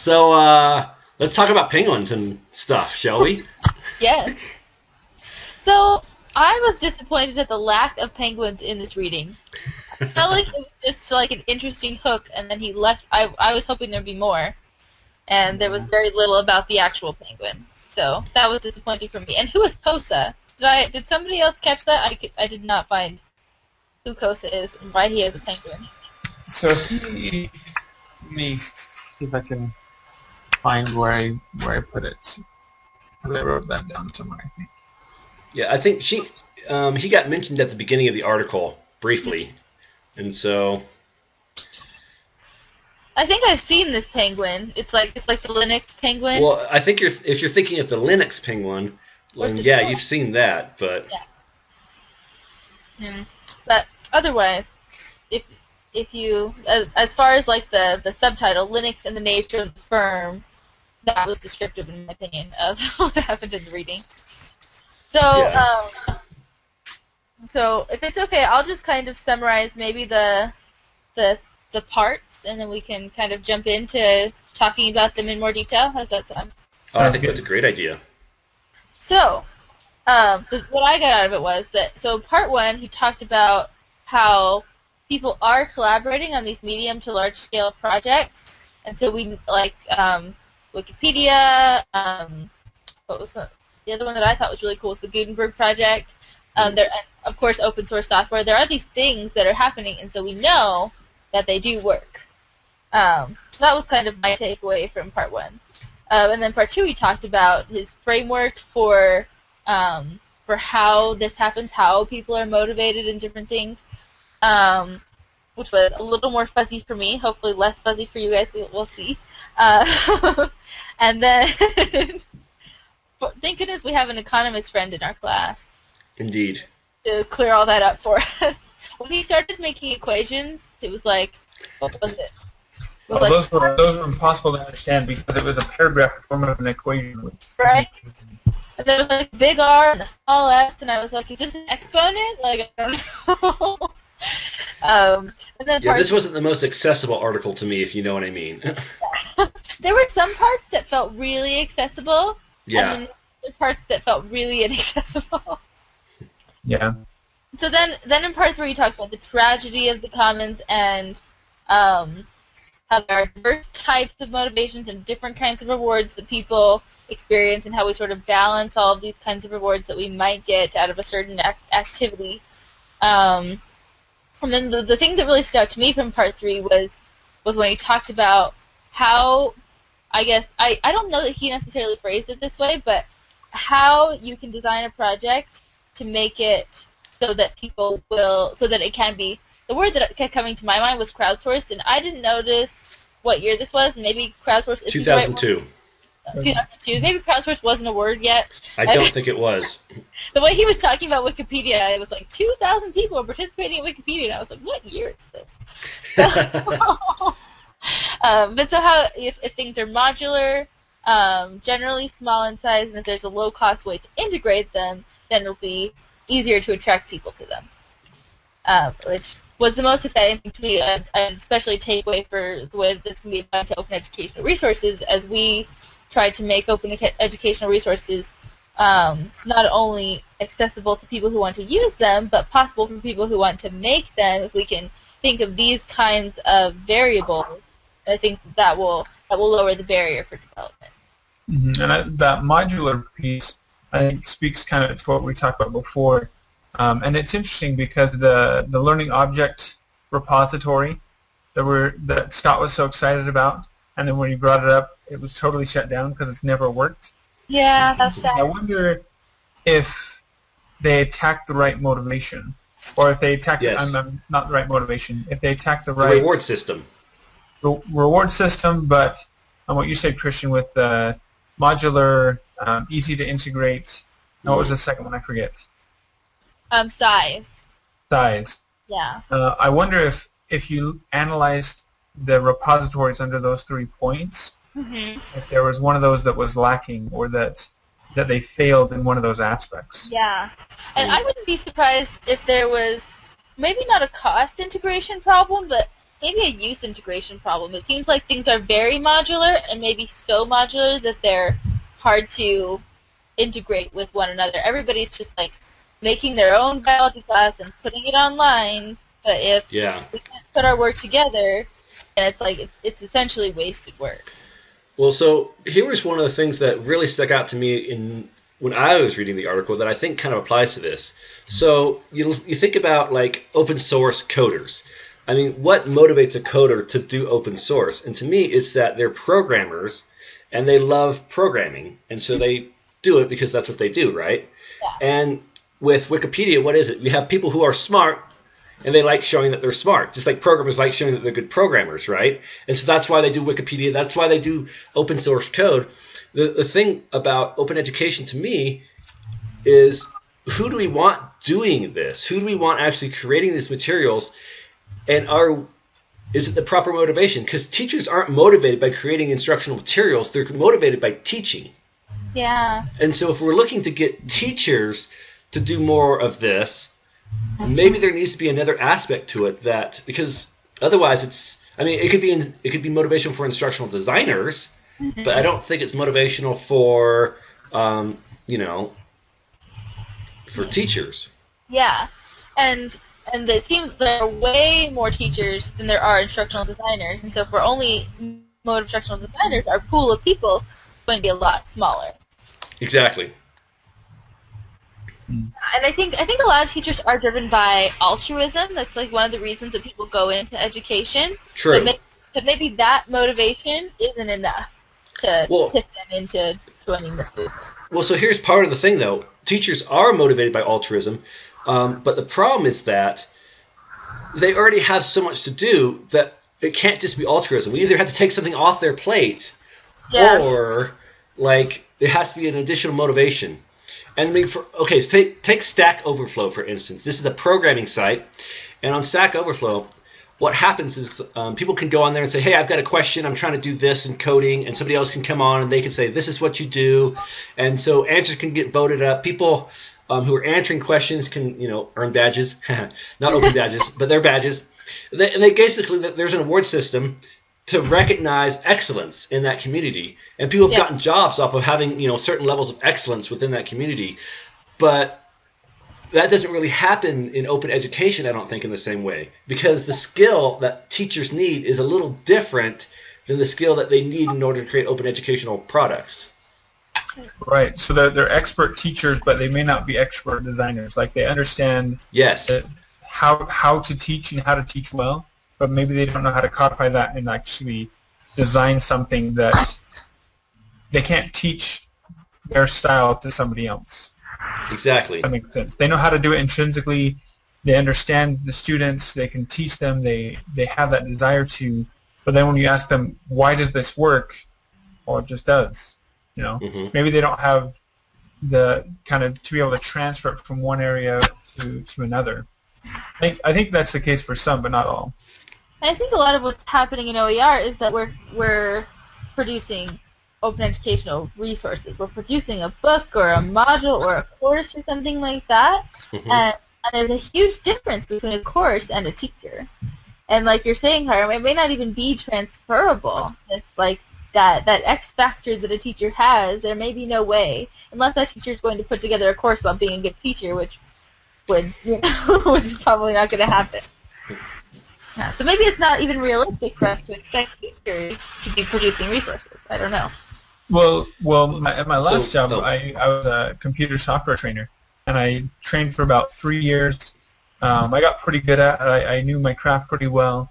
So let's talk about penguins and stuff, shall we? Yes. So I was disappointed at the lack of penguins in this reading. I felt like it was just like an interesting hook, and then he left. I was hoping there'd be more, and there was very little about the actual penguin. So that was disappointing for me. And who is Kosa? Did somebody else catch that? I did not find who Kosa is and why he is a penguin. So let me see if I can find where I put it. I wrote that down somewhere, I think. Yeah, I think he got mentioned at the beginning of the article briefly, and so I think I've seen this penguin. It's like the Linux penguin. well, I think if you're thinking of the Linux penguin, then yeah, you've seen that, but yeah. But otherwise, if you as far as like the subtitle, Linux and the nature of the firm, that was descriptive in my opinion of what happened in the reading. So, yeah. So if it's okay, I'll just kind of summarize maybe the parts, and then we can kind of jump into talking about them in more detail. How's that sound? Oh, I think that's a great idea. So, what I got out of it was that, so part one, he talked about how people are collaborating on these medium to large scale projects, and so we, like, Wikipedia, what was the other one that I thought was really cool was the Gutenberg project. There, and of course, open source software. There are these things that are happening, and so we know that they do work. So that was kind of my takeaway from part one. And then part two, he talked about his framework for how this happens, how people are motivated in different things, which was a little more fuzzy for me. Hopefully, less fuzzy for you guys. We'll see. And then. Thank goodness we have an economist friend in our class. Indeed. To clear all that up for us. When he started making equations, it was like, what was it? Well, like, those were impossible to understand because it was a paragraph form of an equation. Right? And there was like a big R and a small s, and I was like, is this an exponent? Like, I don't know. And then this wasn't the most accessible article to me, if you know what I mean. There were some parts that felt really accessible. Yeah. And then the parts that felt really inaccessible. Yeah. So then in part three, he talks about the tragedy of the commons and how there are diverse types of motivations and different kinds of rewards that people experience, and how we sort of balance all of these kinds of rewards that we might get out of a certain activity. And then the thing that really stood out to me from part three was when he talked about how, I guess, I don't know that he necessarily phrased it this way, but how you can design a project to make it so that it can be, the word that kept coming to my mind was crowdsourced, and I didn't notice what year this was. Maybe crowdsourced isn't 2002. the right word. 2002. Maybe crowdsourced wasn't a word yet. I don't think it was. The way he was talking about Wikipedia, it was like 2,000 people were participating in Wikipedia, and I was like, what year is this? But so how, if things are modular, generally small in size, and if there's a low-cost way to integrate them, then it'll be easier to attract people to them, which was the most exciting thing to me, and especially a takeaway for the way that this can be applied to open educational resources, as we tried to make open educational resources not only accessible to people who want to use them, but possible for people who want to make them. If we can think of these kinds of variables, I think that will lower the barrier for development. Mm-hmm. And that modular piece, I think, speaks kind of to what we talked about before. And it's interesting because the learning object repository that Scott was so excited about, and then when he brought it up, it was totally shut down because it's never worked. Yeah, that's sad. I wonder if they attacked the right motivation, or if they attacked not the right motivation, if they attacked the right reward system. Reward system, but on what you said, Christian, with modular, easy to integrate. What was the second one? I forget. Size. Size. Yeah. I wonder if you analyzed the repositories under those 3 points, Mm-hmm. if there was one of those that was lacking, or that they failed in one of those aspects. Yeah. And I wouldn't be surprised if there was maybe not a cost integration problem, but maybe a use integration problem. It seems like things are very modular and maybe so modular that they're hard to integrate with one another. Everybody's just like making their own biology class and putting it online, but if we can't put our work together, then it's like it's essentially wasted work. Well, so here was one of the things that really stuck out to me when I was reading the article that I think kind of applies to this. So you think about like open source coders. I mean, what motivates a coder to do open source? And to me, it's that they're programmers and they love programming, and so they do it because that's what they do, right? Yeah. And with Wikipedia, what is it? You have people who are smart, and they like showing that they're smart, just like programmers like showing that they're good programmers, right? And so that's why they do Wikipedia. That's why they do open source code. The thing about open education to me is, who do we want doing this? Who do we want actually creating these materials? And is it the proper motivation? Because teachers aren't motivated by creating instructional materials. They're motivated by teaching. Yeah. And so if we're looking to get teachers to do more of this, maybe there needs to be another aspect to it, that because otherwise it could be motivational for instructional designers, but I don't think it's motivational for for teachers. Yeah. And it seems there are way more teachers than there are instructional designers, and so if we're only mode instructional designers, our pool of people is going to be a lot smaller. Exactly. And I think a lot of teachers are driven by altruism. That's like one of the reasons that people go into education. True. But maybe that motivation isn't enough to tip them into joining the movement. Well, so here's part of the thing, though. Teachers are motivated by altruism, but the problem is that they already have so much to do that it can't just be altruism. We either have to take something off their plate, or like there has to be an additional motivation. And I mean, so take Stack Overflow for instance. This is a programming site, and on Stack Overflow, what happens is people can go on there and say, "Hey, I've got a question. I'm trying to do this in coding," and somebody else can come on and they can say, "This is what you do," and so answers can get voted up. People who are answering questions can earn badges, not open badges, but they're badges. And they basically, there's an award system to recognize excellence in that community, and people have gotten jobs off of having certain levels of excellence within that community, but that doesn't really happen in open education, I don't think, in the same way, because the skill that teachers need is a little different than the skill that they need in order to create open educational products. Right. So they're expert teachers, but they may not be expert designers. Like they understand how to teach and how to teach well, but maybe they don't know how to codify that and actually design something that they can't teach their style to somebody else. Exactly. That makes sense. They know how to do it intrinsically. They understand the students. They can teach them. They have that desire to. But then when you ask them, why does this work? Well, it just does. Maybe they don't have the kind of to be able to transfer it from one area to another. I think that's the case for some, but not all. I think a lot of what's happening in OER is that we're producing open educational resources. We're producing a book or a module or a course or something like that, and there's a huge difference between a course and a teacher. And like you're saying, Hiram, it may not even be transferable. It's like that X factor that a teacher has, there may be no way, unless that teacher is going to put together a course about being a good teacher, which which is probably not going to happen. Yeah, so maybe it's not even realistic for us to expect teachers to be producing resources. I don't know. Well, at my last job, I was a computer software trainer, and I trained for about 3 years. I got pretty good at it. I knew my craft pretty well.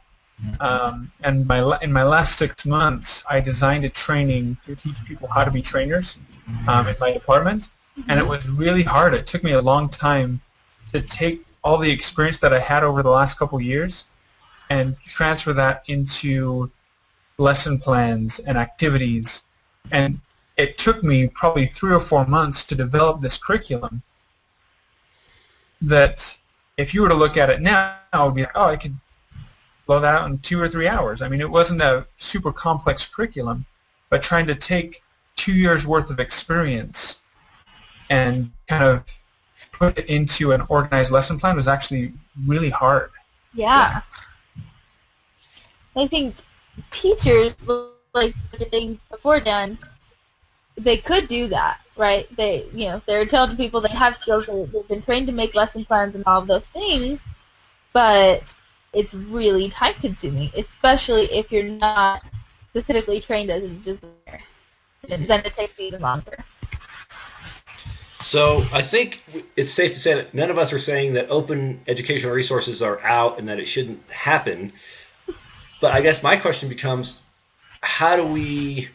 And in my last 6 months, I designed a training to teach people how to be trainers in my department, and it was really hard. It took me a long time to take all the experience that I had over the last couple of years and transfer that into lesson plans and activities. And it took me probably 3 or 4 months to develop this curriculum that if you were to look at it now, it would be like, oh, I could blow that out in 2 or 3 hours. I mean, it wasn't a super complex curriculum, but trying to take 2 years' worth of experience and kind of put it into an organized lesson plan was actually really hard. Yeah. I think teachers, like the thing before done, they could do that, right? They're intelligent people. They have skills. They've been trained to make lesson plans and all of those things, but it's really time consuming, especially if you're not specifically trained as a designer. Then it takes even longer. So I think it's safe to say that none of us are saying that open educational resources are out and that it shouldn't happen. But I guess my question becomes, how do we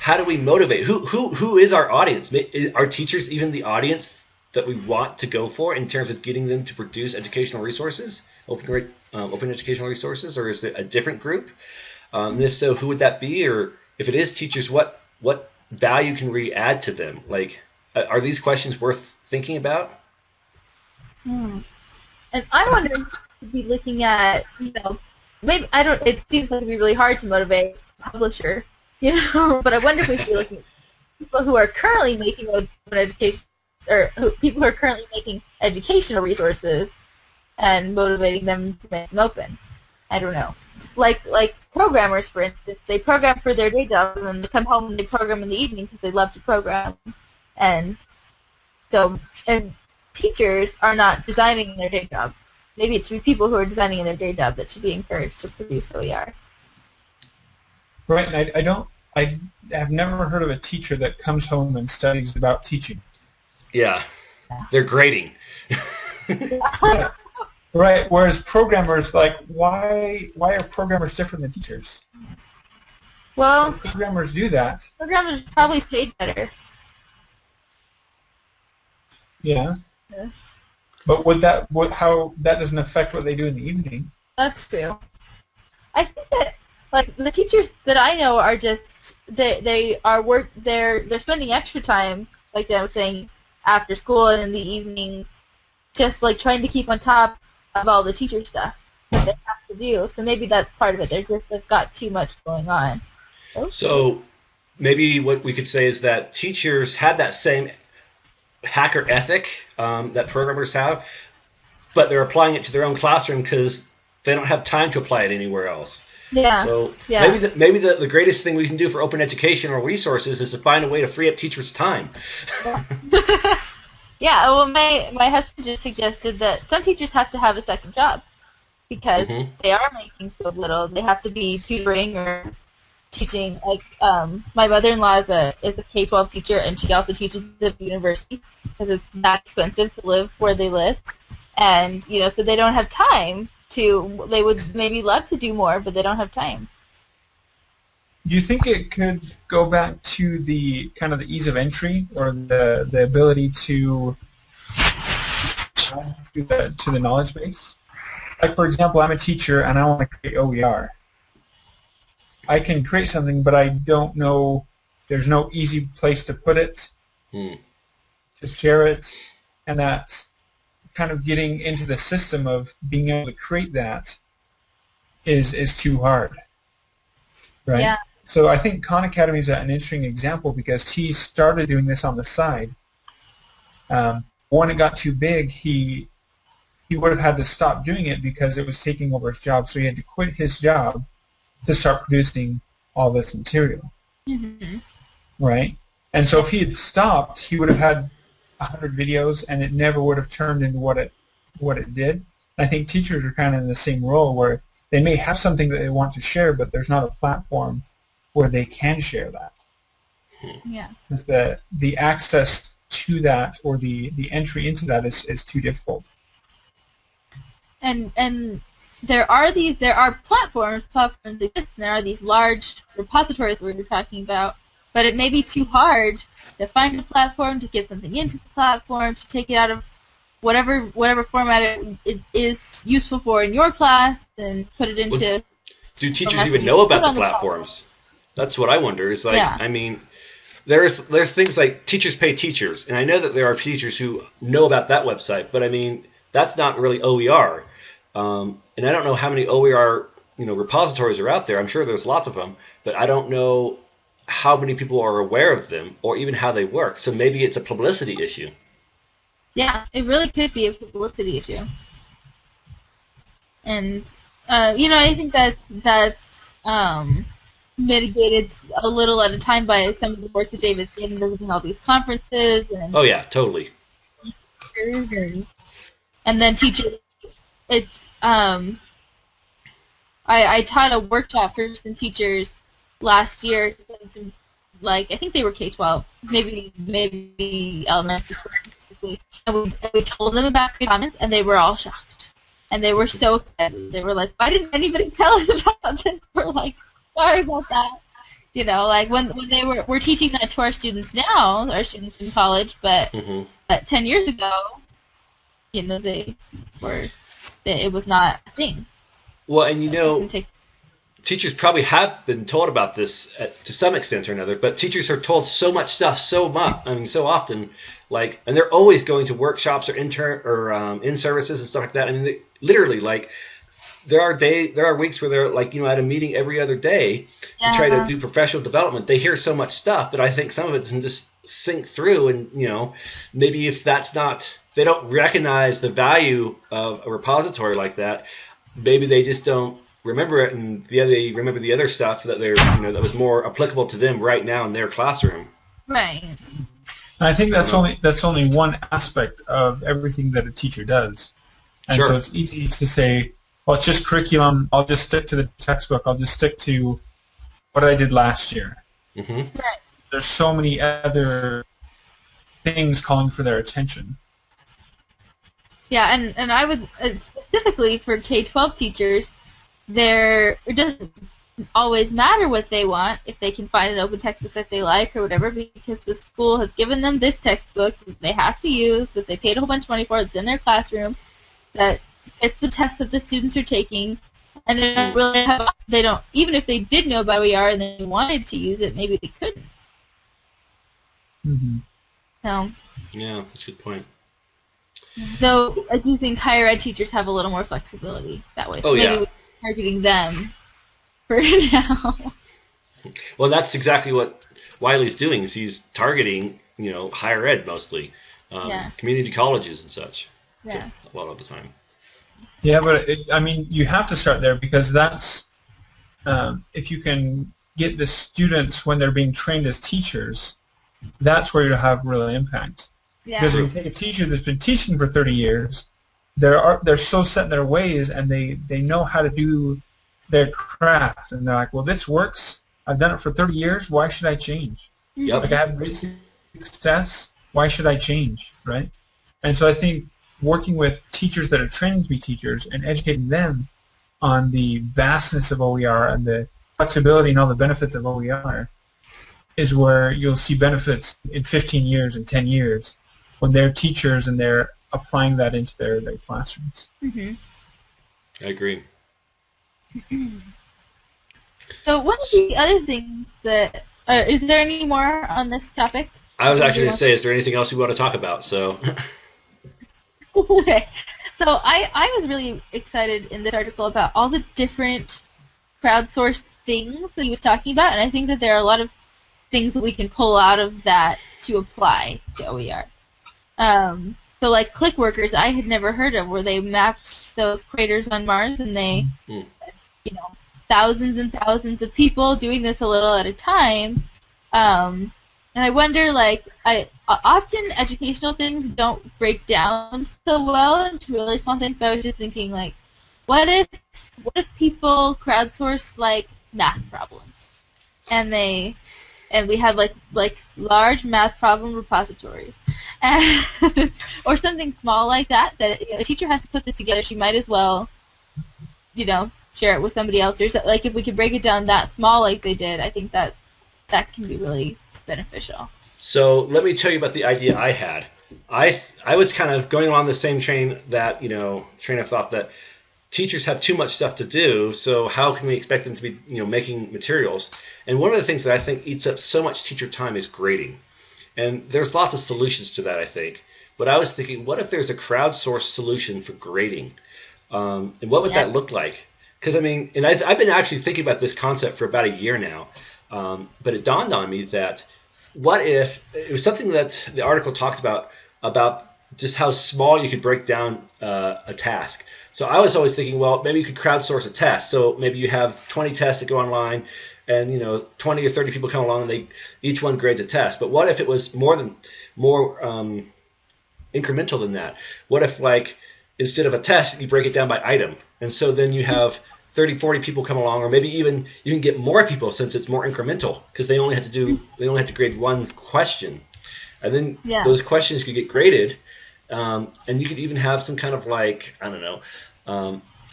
motivate? Who is our audience? Are teachers even the audience that we want to go for in terms of getting them to produce educational resources, open educational resources, or is it a different group? And if so, who would that be? Or if it is teachers, what value can we add to them? Like, are these questions worth thinking about? And I wonder if we should be looking at, maybe it seems like it'd be really hard to motivate a publisher, but I wonder if we should be looking at people who are currently making open education, or people who are currently making educational resources and motivating them to make them open. I don't know. Like programmers, for instance, they program for their day jobs and then they come home and they program in the evening because they love to program. And teachers are not designing in their day job. Maybe it should be people who are designing in their day job that should be encouraged to produce OER. Right, and I have never heard of a teacher that comes home and studies about teaching. Yeah, they're grading. Yeah. Right, whereas programmers, like, why are programmers different than teachers? Well, programmers do that. Programmers probably paid better. Yeah. Yeah. But how that doesn't affect what they do in the evening? That's true. I think that, like, the teachers that I know are just they're spending extra time, like I was saying, after school and in the evenings, just like trying to keep on top of all the teacher stuff that they have to do. So maybe that's part of it. They've got too much going on. So maybe what we could say is that teachers have that same hacker ethic that programmers have, but they're applying it to their own classroom because they don't have time to apply it anywhere else. Yeah. So yeah. maybe the greatest thing we can do for open educational resources is to find a way to free up teachers' time. Yeah. Yeah, well, my husband just suggested that some teachers have to have a second job because they are making so little. They have to be tutoring or teaching. Like, my mother-in-law is a K-12 teacher, and she also teaches at the university because it's not expensive to live where they live. And, so they don't have time to, they would maybe love to do more, but they don't have time. Do you think it could go back to the kind of the ease of entry or the ability to the knowledge base? Like, for example, I'm a teacher and I want to create OER. I can create something, but I don't know, there's no easy place to put it, to share it, and that kind of getting into the system of being able to create that is too hard, right? Yeah. So I think Khan Academy is an interesting example because he started doing this on the side. When it got too big, he would have had to stop doing it because it was taking over his job, so he had to quit his job to start producing all this material, right? And so if he had stopped, he would have had 100 videos, and it never would have turned into what it did. And I think teachers are kind of in the same role where they may have something that they want to share, but there's not a platform where they can share that. Yeah. Because the access to that or the entry into that is too difficult. And there are platforms exist, and there are these large repositories we were talking about, but it may be too hard to find a platform, to get something into the platform, to take it out of whatever format it is useful for in your class, and put it into... Do teachers even know about the platforms? That's what I wonder. Is like, yeah. I mean, there's things like Teachers Pay Teachers, and I know that there are teachers who know about that website, but I mean, that's not really OER. And I don't know how many OER repositories are out there. I'm sure there's lots of them, but I don't know how many people are aware of them or even how they work. So maybe it's a publicity issue. Yeah, it really could be a publicity issue. And I think that's mitigated a little at a time by some of the work that David's in, visiting all these conferences and Oh yeah, totally. and then teachers. It's I taught a workshop for some teachers last year. Like I think they were K-12, maybe elementary school, specifically. And we told them about Creative Commons, and they were all shocked, and they were so excited. They were like, "Why didn't anybody tell us about this?" We're like, "Sorry about that." Like when we're teaching that to our students now, our students in college, but 10 years ago, it was not a thing. Well, and teachers probably have been told about this to some extent or another, but teachers are told so much stuff so often, and they're always going to workshops or in-services and stuff like that. I mean, literally, there are weeks where they're at a meeting every other day to try to do professional development. They hear so much stuff that I think some of it doesn't just sink through, and maybe if they don't recognize the value of a repository like that, maybe they just don't remember it, and they remember the other stuff that that was more applicable to them right now in their classroom. Right. I think that's only one aspect of everything that a teacher does, and Sure. So it's easy to say, well, it's just curriculum. I'll just stick to the textbook. I'll just stick to what I did last year. Mm-hmm. Right. There's so many other things calling for their attention. Yeah, and I would specifically for K-12 teachers, it doesn't always matter what they want if they can find an open textbook that they like or whatever, because the school has given them this textbook that they have to use, that they paid a whole bunch of money for, that's in their classroom, that it's the test that the students are taking, and they don't even if they did know about OER and they wanted to use it, maybe they couldn't. Mm-hmm. So. Yeah, that's a good point. Though I do think higher ed teachers have a little more flexibility that way. So maybe we're targeting them for now. Well, that's exactly what Wiley's doing. Is he's targeting, higher ed mostly, community colleges and such. Yeah. A lot of the time. Yeah, but you have to start there, because that's if you can get the students when they're being trained as teachers, that's where you'll have real impact. Yeah. Because if you take a teacher that's been teaching for 30 years, they're so set in their ways, and they know how to do their craft, and they're like, well, this works. I've done it for 30 years. Why should I change? Yep. Like, I have great success. Why should I change, right? And so I think working with teachers that are training to be teachers and educating them on the vastness of OER and the flexibility and all the benefits of OER is where you'll see benefits in 15 years and 10 years when they're teachers and they're applying that into their classrooms. Mm-hmm. I agree. So one of the other things that is there any more on this topic? I was actually going to say, is there anything else you want to talk about? So. Okay. So I was really excited in this article about all the different crowdsourced things that he was talking about, and I think that there are a lot of things that we can pull out of that to apply to OER. So like ClickWorkers, I had never heard of, where they mapped those craters on Mars, and they, thousands and thousands of people doing this a little at a time. And I wonder, often educational things don't break down so well into really small things. But I was just thinking, what if people crowdsource math problems, and we had large math problem repositories, or something small like that. That a teacher has to put this together. She might as well, share it with somebody else. Or so, if we could break it down that small, like they did, I think that can be really beneficial. So let me tell you about the idea I had. I was kind of going along the same train of thought that teachers have too much stuff to do, so how can we expect them to be, making materials? And one of the things that I think eats up so much teacher time is grading. And there's lots of solutions to that, I think. But I was thinking, what if there's a crowdsourced solution for grading? And what would that look like? Because, I've been actually thinking about this concept for about a year now. But it dawned on me that what if it was something that the article talked about just how small you could break down a task. So I was always thinking, well, maybe you could crowdsource a test. So maybe you have 20 tests that go online, and 20 or 30 people come along, and each one grades a test. But what if it was more incremental than that? What if, like, instead of a test, you break it down by item, and so then you have 30, 40 people come along, or maybe even you can get more people since it's more incremental because they only have to grade one question, and then those questions could get graded, and you could even have some kind of, like, I don't know,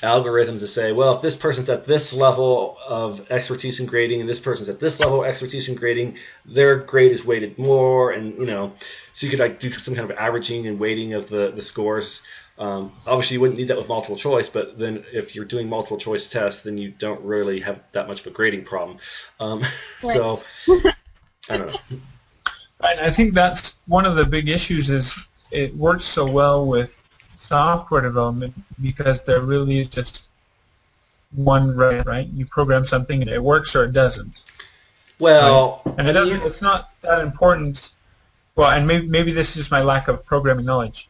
algorithms to say, well, if this person's at this level of expertise in grading and this person's at this level of expertise in grading, their grade is weighted more, and so you could, like, do some kind of averaging and weighting of the scores. Obviously, you wouldn't need that with multiple choice, but then if you're doing multiple choice tests, then you don't really have that much of a grading problem. So, I don't know. And I think that's one of the big issues is it works so well with software development because there really is just one right? You program something and it works or it doesn't. Well, right? And it's not that important. Well, and maybe this is my lack of programming knowledge.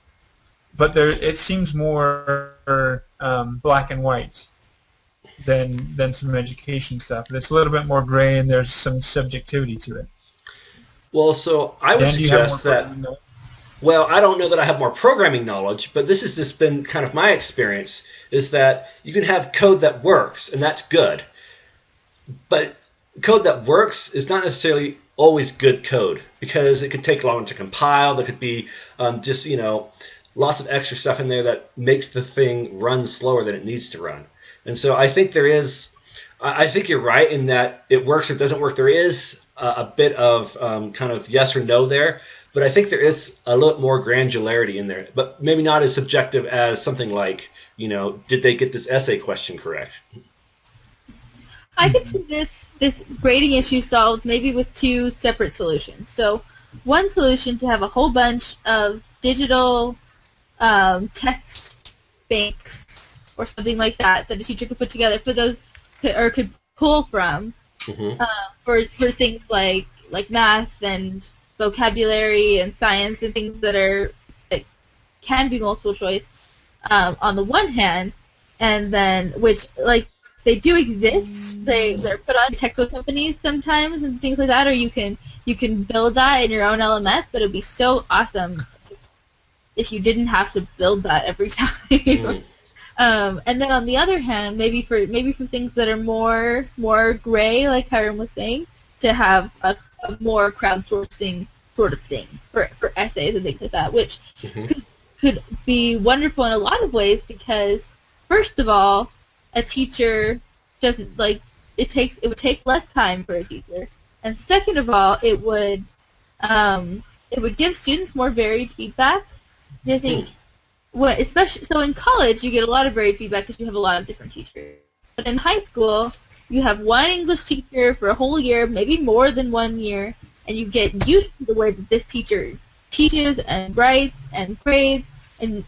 But it seems more black and white than some education stuff. It's a little bit more gray, and there's some subjectivity to it. Well, so I would suggest that. Well, I don't know that I have more programming knowledge, but this has just been kind of my experience, is that you can have code that works, and that's good. But code that works is not necessarily always good code, because it could take longer to compile. There could be just, lots of extra stuff in there that makes the thing run slower than it needs to run. And so I think I think you're right in that it works or doesn't work. There is a bit of kind of yes or no there, but I think there is a little more granularity in there, but maybe not as subjective as something like, did they get this essay question correct? I could see this grading issue solved maybe with two separate solutions. So one solution to have a whole bunch of digital test banks or something like that a teacher could put together for those, or could pull from for things like math and vocabulary and science and things that can be multiple choice on the one hand, and then which, like, they do exist. They're put on textbook companies sometimes and things like that, or you can build that in your own LMS. But it'd be so awesome if you didn't have to build that every time. And then on the other hand, maybe for things that are more gray, like Hiram was saying, to have a more crowdsourcing sort of thing for essays and things like that, which could be wonderful in a lot of ways because, first of all, a teacher doesn't, like, it would take less time for a teacher, and second of all, it would give students more varied feedback. I think, especially so in college, you get a lot of varied feedback because you have a lot of different teachers. But in high school, you have one English teacher for a whole year, maybe more than 1 year, and you get used to the way that this teacher teaches and writes and grades, and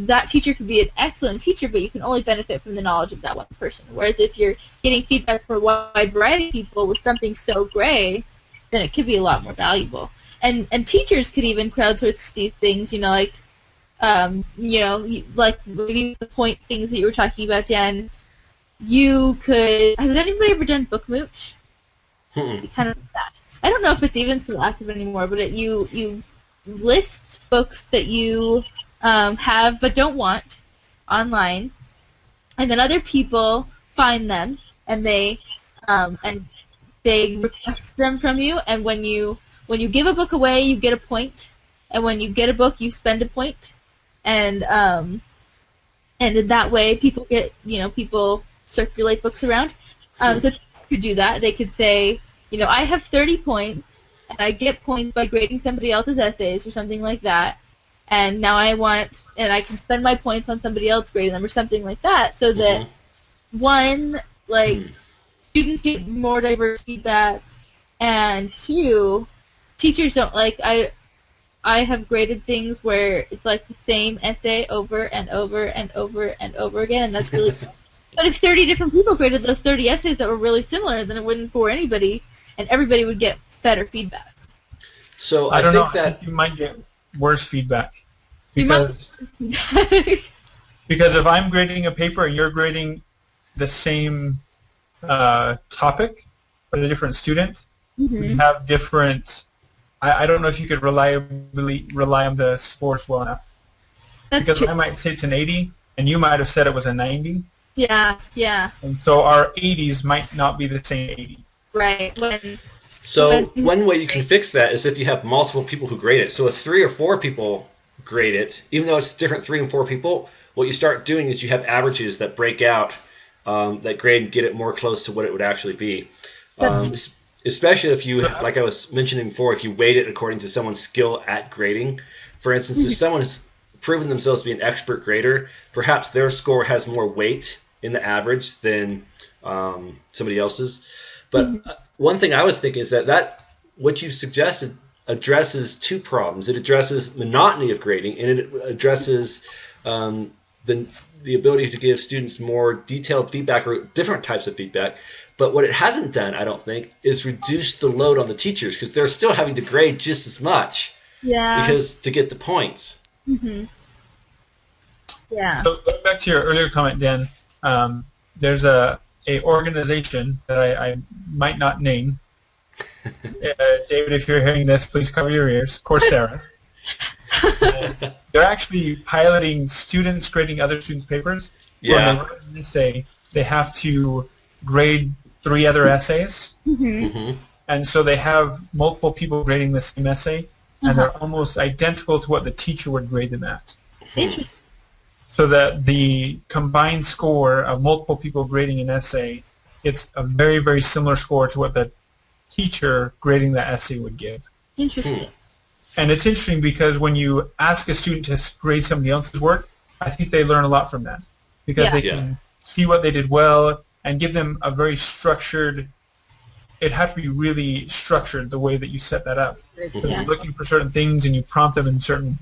that teacher could be an excellent teacher, but you can only benefit from the knowledge of that one person. Whereas if you're getting feedback from a wide variety of people with something so gray, then it could be a lot more valuable. And teachers could even crowdsource these things, like maybe the point things that you were talking about, Dan. You could. Has anybody ever done BookMooch? Kind of that. I don't know if it's even still active anymore, but you list books that you have but don't want online, and then other people find them and they request them from you. And when you give a book away, you get a point, and when you get a book, you spend a point, and in that way, people get people circulate books around. So people could do that. They could say, I have 30 points, and I get points by grading somebody else's essays or something like that, and now I can spend my points on somebody else grading them or something like that, so that one, students get more diverse feedback, and two, teachers don't I have graded things where it's like the same essay over and over and over and over again, and that's really fun. But if 30 different people graded those 30 essays that were really similar, then it wouldn't bore anybody, and everybody would get better feedback. So I think you might get worse feedback. Because because if I'm grading a paper and you're grading the same topic but a different student, we have different. I don't know if you could reliably rely on the scores well enough. That's Because true. I might say it's an 80, and you might have said it was a 90, Yeah, yeah, and so our 80s might not be the same 80. right. So one way you can fix that is if you have multiple people who grade it. So if 3 or 4 people grade it, even though it's different 3 and 4 people, what you start doing is you have averages that break out that grade and get it more close to what it would actually be. Especially if you, like I was mentioning before, if you weight it according to someone's skill at grading. For instance, if someone has proven themselves to be an expert grader, perhaps their score has more weight in the average than somebody else's. But one thing I was thinking is that what you suggested addresses 2 problems. It addresses monotony of grading, and it addresses the ability to give students more detailed feedback or different types of feedback. But what it hasn't done, I don't think, is reduce the load on the teachers, because they're still having to grade just as much because to get the points. Yeah. So going back to your earlier comment, Dan, there's a organization that I might not name. David, if you're hearing this, please cover your ears. Coursera. They're actually piloting students grading other students' papers. Yeah. When they write an essay, they have to grade 3 other essays. And so they have multiple people grading the same essay, and they're almost identical to what the teacher would grade them at. Interesting. So that the combined score of multiple people grading an essay, it's a very, very similar score to what the teacher grading that essay would give. Interesting. And it's interesting because when you ask a student to grade somebody else's work, I think they learn a lot from that. Because they can see what they did well and give them a very structured, it has to be really structured the way that you set that up. So you're looking for certain things and you prompt them in certain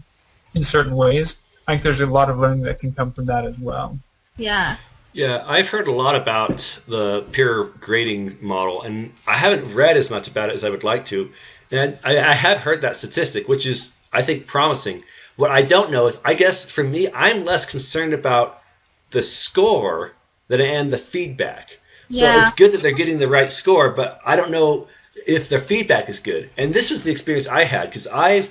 ways. I think there's a lot of learning that can come from that as well. Yeah. Yeah, I've heard a lot about the peer grading model, and I haven't read as much about it as I would like to. And I have heard that statistic, which is, I think, promising. What I don't know is, I guess, for me, I'm less concerned about the score than I am the feedback. So it's good that they're getting the right score, but I don't know if their feedback is good. And this was the experience I had, because I've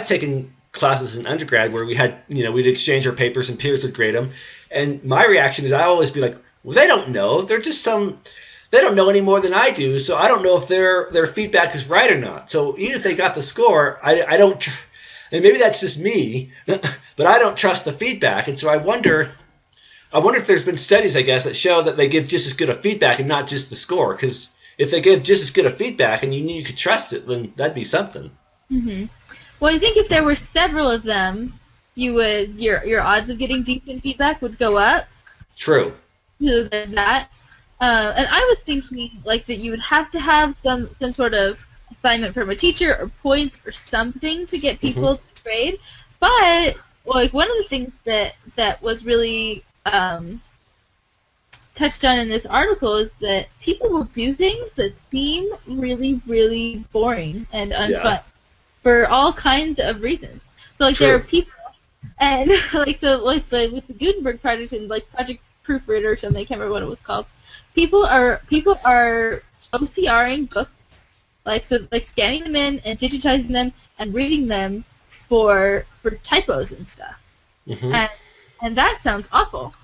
taken classes in undergrad where we had, we'd exchange our papers and peers would grade them. And my reaction is I always be like, well, they don't know. They're just they don't know any more than I do, so I don't know if their feedback is right or not. So even if they got the score, I don't, and maybe that's just me, but I don't trust the feedback. And so I wonder if there's been studies, I guess, that show that they give just as good a feedback and not just the score. Because if they give just as good a feedback and you knew you could trust it, then that'd be something. Well, I think if there were several of them, your odds of getting decent feedback would go up. True. So there's that. And I was thinking like that you would have to have some sort of assignment from a teacher or points or something to get people to grade. But like one of the things that was really touched on in this article is that people will do things that seem really, really boring and unfun for all kinds of reasons. So like there are people, and like so like with the Gutenberg project and like Project Proofreader or something, I can't remember what it was called. People are OCRing books, like scanning them in and digitizing them and reading them for typos and stuff. And that sounds awful.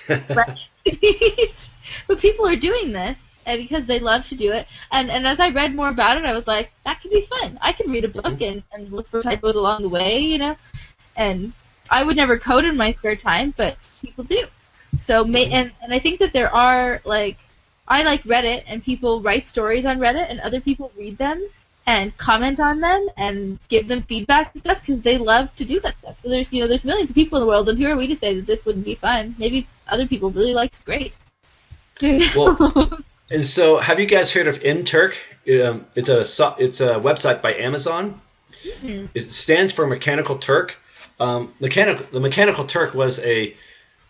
Right? But people are doing this because they love to do it. And as I read more about it, I was like, that could be fun. I could read a book and look for typos along the way, And I would never code in my spare time, but people do. So, and I think that there are, I like Reddit, and people write stories on Reddit, and other people read them and comment on them and give them feedback and stuff because they love to do that stuff. So there's millions of people in the world, and who are we to say that this wouldn't be fun? Maybe other people really like to grade. Well, and so have you guys heard of MTurk? It's a website by Amazon. It stands for Mechanical Turk. The Mechanical Turk was a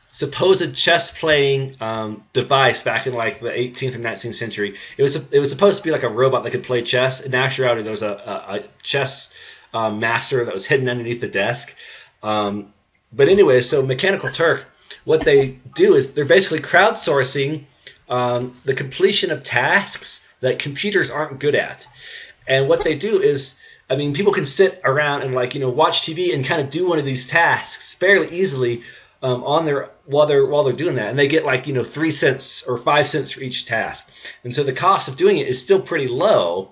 supposed chess-playing device back in like the 18th and 19th century. It was supposed to be like a robot that could play chess. In actuality, there was a chess master that was hidden underneath the desk. But anyway, so Mechanical Turk, what they do is they're basically crowdsourcing the completion of tasks that computers aren't good at. And what they do is, I mean, people can sit around and watch TV and kind of do one of these tasks fairly easily on their while they're doing that, and they get 3 cents or 5 cents for each task. And so the cost of doing it is still pretty low,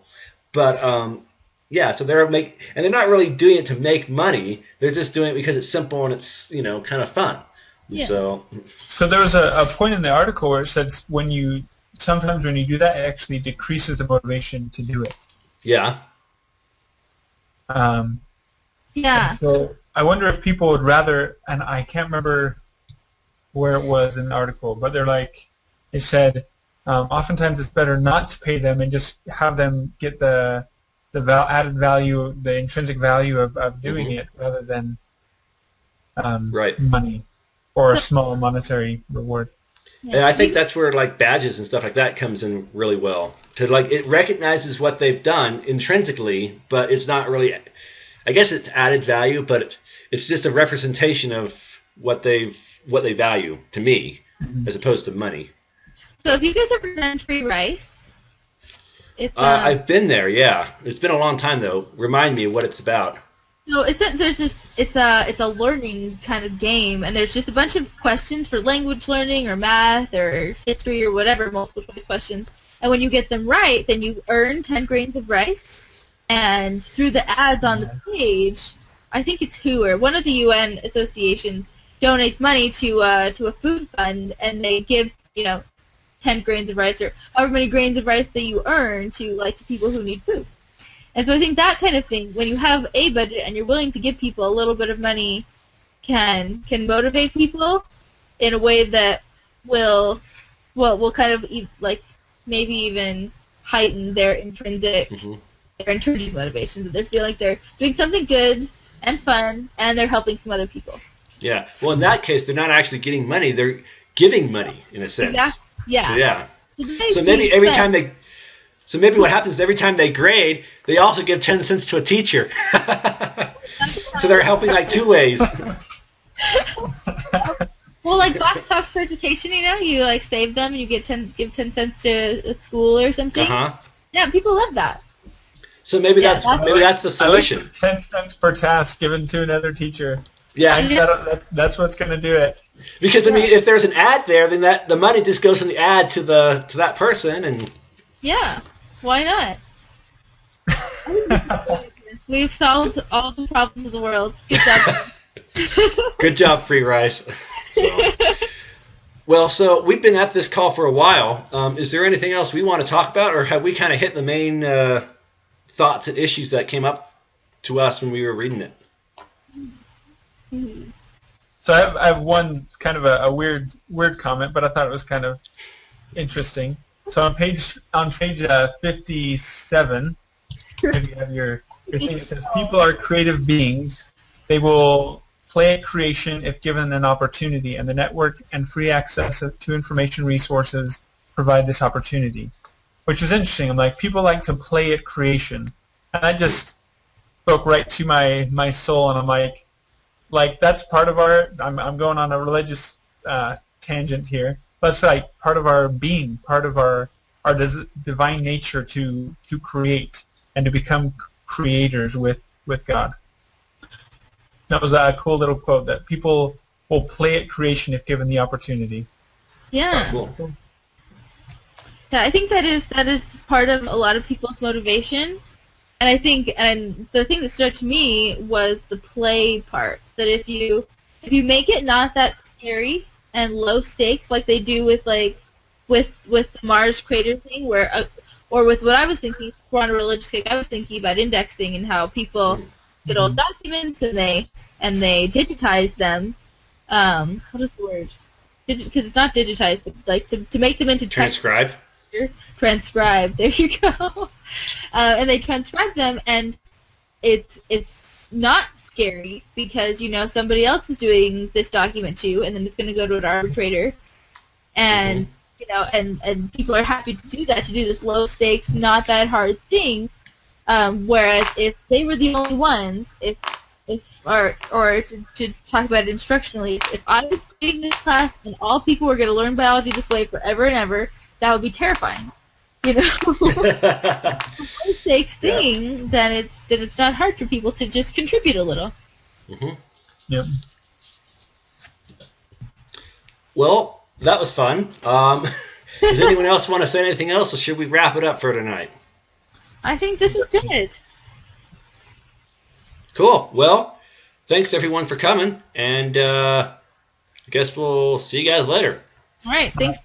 but yeah, so they're not really doing it to make money. They're just doing it because it's simple and it's kind of fun. Yeah. So there was a point in the article where it says sometimes when you do that, it actually decreases the motivation to do it. Yeah. Yeah. So I wonder if people would rather, and I can't remember where it was in the article, but they said oftentimes it's better not to pay them and just have them get the added value, the intrinsic value of doing it rather than money or a small monetary reward. Yeah. And I think that's where badges and stuff like that comes in really well. It recognizes what they've done intrinsically, but it's not really. I guess it's added value, but it's just a representation of what they value to me, as opposed to money. So have you guys ever done free rice? It's, I've been there, yeah. It's been a long time though. Remind me what it's about. No, it's a learning kind of game, and there's just a bunch of questions for language learning or math or history or whatever, multiple choice questions. And when you get them right, then you earn 10 grains of rice. And through the ads on the page, I think it's WHO or one of the UN associations donates money to a food fund, and they give 10 grains of rice or however many grains of rice that you earn to people who need food. And so I think that kind of thing, when you have a budget and you're willing to give people a little bit of money, can motivate people in a way that will kind of maybe even heighten their intrinsic motivation, that they feel like they're doing something good and fun and they're helping some other people. Yeah. Well, in that case, they're not actually getting money; they're giving money in a sense. Exactly. Yeah. So yeah. So maybe every time they. So maybe what happens is every time they grade, they also give 10 cents to a teacher. So they're helping 2 ways. Well, box tops for education, you save them and you give 10 cents to a school or something. Yeah, people love that. So maybe that's the solution. I like 10 cents per task given to another teacher. Yeah, that's what's going to do it. Because if there's an ad there, then the money just goes from the ad to that person, and yeah, why not? We've solved all the problems of the world. Good job. Good job, Free Rice. So we've been at this call for a while. Is there anything else we want to talk about, or have we kind of hit the main thoughts and issues that came up to us when we were reading it? So I have one kind of a weird comment, but I thought it was kind of interesting. So on page 57, if you have your thing, it says, people are creative beings. They will play at creation if given an opportunity, and the network and free access to information resources provide this opportunity. Which is interesting. I'm like, people like to play at creation. And that just spoke right to my soul, and I'm like that's part of our, I'm going on a religious tangent here, but it's part of our being, part of our divine nature to create and to become creators with God. That was a cool little quote, that people will play at creation if given the opportunity. Yeah. Oh, cool. Yeah, I think that is part of a lot of people's motivation. And I think, and the thing that stood out to me was the play part. That if you make it not that scary and low stakes, like they do with the Mars crater thing, or with what I was thinking, we're on a religious kick, I was thinking about indexing and how people get old documents and they digitize them. What is the word? Because it's not digitized, but to make them into transcribe. Transcribe. There you go. And they transcribe them, and it's not scary because somebody else is doing this document too, and then it's going to go to an arbitrator, and and people are happy to do that, to do this low stakes, not that hard thing. Whereas if they were the only ones, if to talk about it instructionally, if I was creating this class and all people were going to learn biology this way forever and ever, that would be terrifying. You know, a high-stakes thing, then it's not hard for people to just contribute a little. Mm-hmm. Yep. Well, that was fun. Does anyone else want to say anything else, or should we wrap it up for tonight? I think this is good. Cool. Well, thanks everyone for coming, and I guess we'll see you guys later. All right. Thanks.